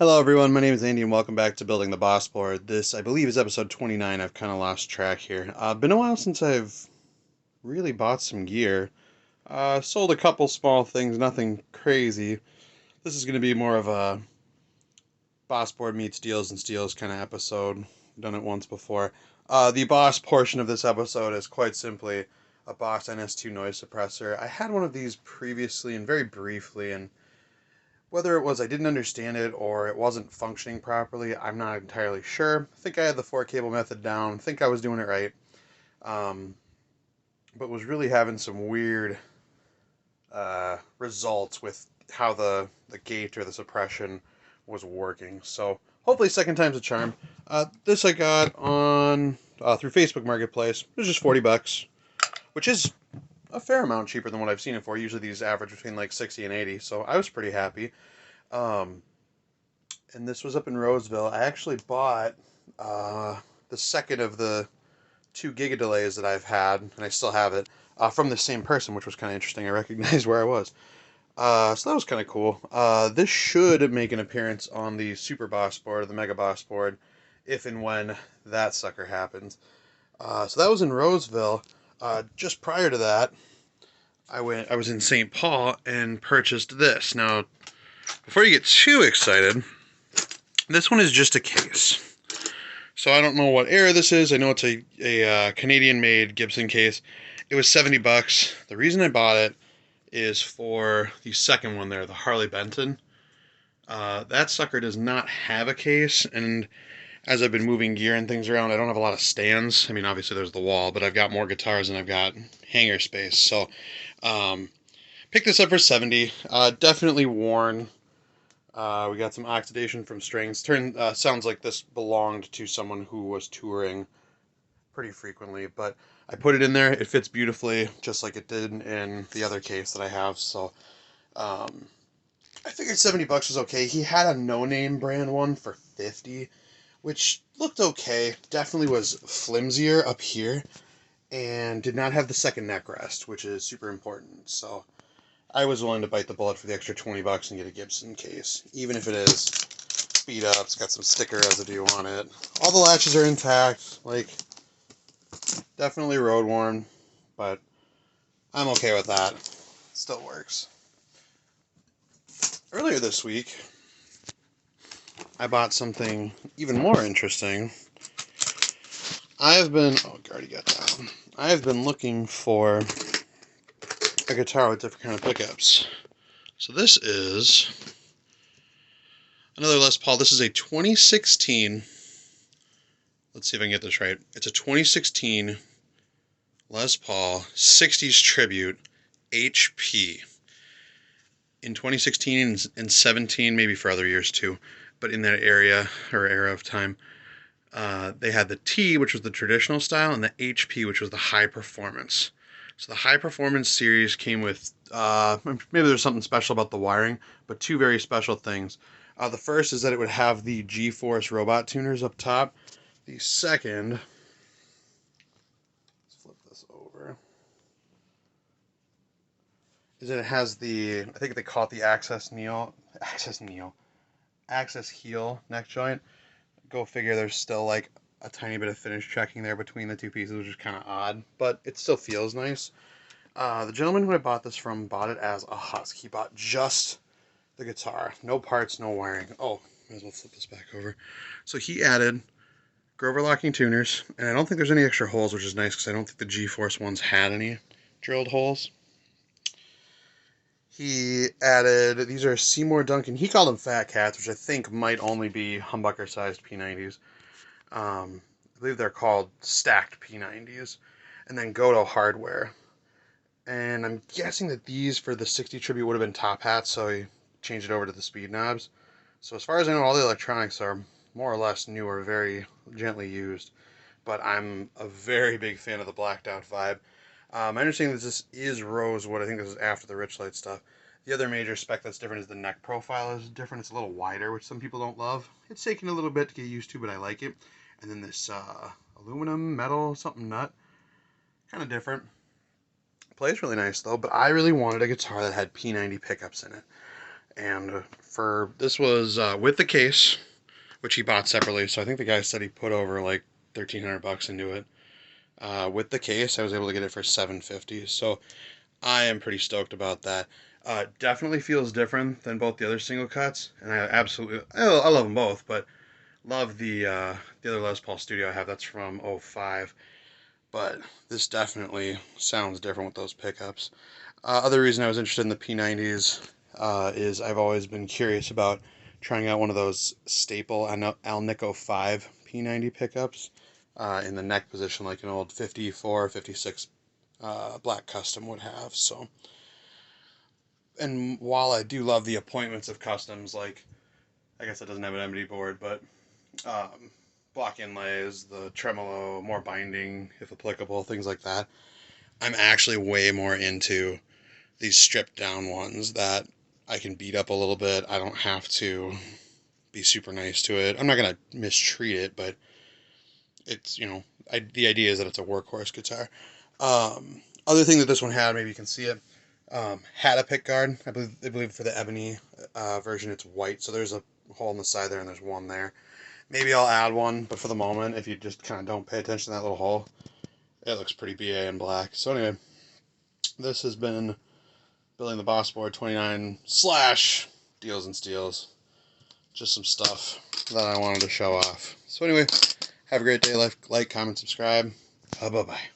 Hello everyone, my name is Andy and welcome back to Building the Boss Board. This, I believe, is episode 29. I've kind of lost track here. Been a while since I've really bought some gear. Sold a couple small things, nothing crazy. This is going to be more of a Boss Board meets Deals and Steals kind of episode. Done it once before. The boss portion of this episode is quite simply a Boss ANS-2 Noise Suppressor. I had one of these previously and very briefly, and whether it was I didn't understand it or it wasn't functioning properly, I'm not entirely sure. I think I had the 4 cable method down. I think I was doing it right. But was really having some weird results with how the gate or the suppression was working. So hopefully second time's a charm. This I got on through Facebook Marketplace. It was just 40 bucks, which is a fair amount cheaper than what I've seen it for. Usually these average between like 60 and 80, so I was pretty happy. And this was up in Roseville. I actually bought the second of the 2 giga delays that I've had, and I still have it, from the same person, which was kind of interesting. I recognized where I was. So that was kind of cool. This should make an appearance on the Super Boss board, or the Mega Boss board, if and when that sucker happens. So that was in Roseville. Just prior to that, I was in St. Paul and purchased this. Now, before you get too excited, this one is just a case. So I don't know what era this is. I know it's a Canadian-made Gibson case. It was 70 bucks. The reason I bought it is for the second one there, the Harley Benton. That sucker does not have a case, and as I've been moving gear and things around, I don't have a lot of stands. I mean, obviously there's the wall, but I've got more guitars than I've got hanger space. So, picked this up for 70. Definitely worn. We got some oxidation from strings. Sounds like this belonged to someone who was touring pretty frequently, but I put it in there. It fits beautifully, just like it did in the other case that I have. So, I figured 70 bucks was okay. He had a no-name brand one for 50, which looked okay. Definitely was flimsier up here, and did not have the second neck rest, which is super important. So I was willing to bite the bullet for the extra 20 bucks and get a Gibson case, even if it is beat up. It's got some sticker residue on it. All the latches are intact, like, definitely road worn, but I'm okay with that. Still works. Earlier this week, I bought something even more interesting. I have been looking for a guitar with different kind of pickups. So this is another Les Paul. This is a 2016, let's see if I can get this right. It's a 2016 Les Paul 60s Tribute HP. In 2016 and 17, maybe for other years too, but in that area or era of time, they had the T, which was the traditional style, and the HP, which was the high performance. So the high performance series came with, maybe there's something special about the wiring, but 2 very special things. The first is that it would have the G-Force robot tuners up top. The second, let's flip this over, is that it has the, I think they call it the Access heel neck joint. Go figure, there's still like a tiny bit of finish checking there between the 2 pieces, which is kind of odd, but it still feels nice. The gentleman who I bought this from bought it as a husk. He bought just the guitar, no parts, no wiring. Oh, might as well flip this back over. So he added Grover locking tuners, and I don't think there's any extra holes, which is nice because I don't think the G-Force ones had any drilled holes. He added, these are Seymour Duncan, he called them Fat Cats, which I think might only be humbucker-sized P90s. I believe they're called stacked P90s. And then Goto hardware. And I'm guessing that these for the 60 Tribute would have been top hats, so he changed it over to the speed knobs. So as far as I know, all the electronics are more or less new or very gently used. But I'm a very big fan of the blacked out vibe. I understand that this is rosewood. I think this is after the Richlight stuff. The other major spec that's different is the neck profile is different. It's a little wider, which some people don't love. It's taken a little bit to get used to, but I like it. And then this aluminum, metal, something nut. Kind of different. Plays really nice, though, but I really wanted a guitar that had P90 pickups in it. And for this was with the case, which he bought separately. So I think the guy said he put over like $1,300 into it. With the case, I was able to get it for $750. So I am pretty stoked about that. Definitely feels different than both the other single cuts, and I love them both, but love the other Les Paul Studio I have. That's from '05, but this definitely sounds different with those pickups. Other reason I was interested in the P90s is I've always been curious about trying out one of those staple Alnico 5 P90 pickups in the neck position like an old 54, 56 Black Custom would have. So, and while I do love the appointments of customs, like I guess it doesn't have an MD board, but block inlays, the tremolo, more binding if applicable, things like that. I'm actually way more into these stripped down ones that I can beat up a little bit. I don't have to be super nice to it. I'm not going to mistreat it, but it's, the idea is that it's a workhorse guitar. Other thing that this one had, maybe you can see it, had a pick guard. I believe for the ebony version it's white, so there's a hole in the side there and there's one there. Maybe I'll add one, but for the moment, if you just kind of don't pay attention to that little hole, it looks pretty BA in black. So anyway, this has been Building the Boss Board 29 / Deals and Steals. Just some stuff that I wanted to show off. So anyway, have a great day. Like, comment, subscribe. Bye-bye.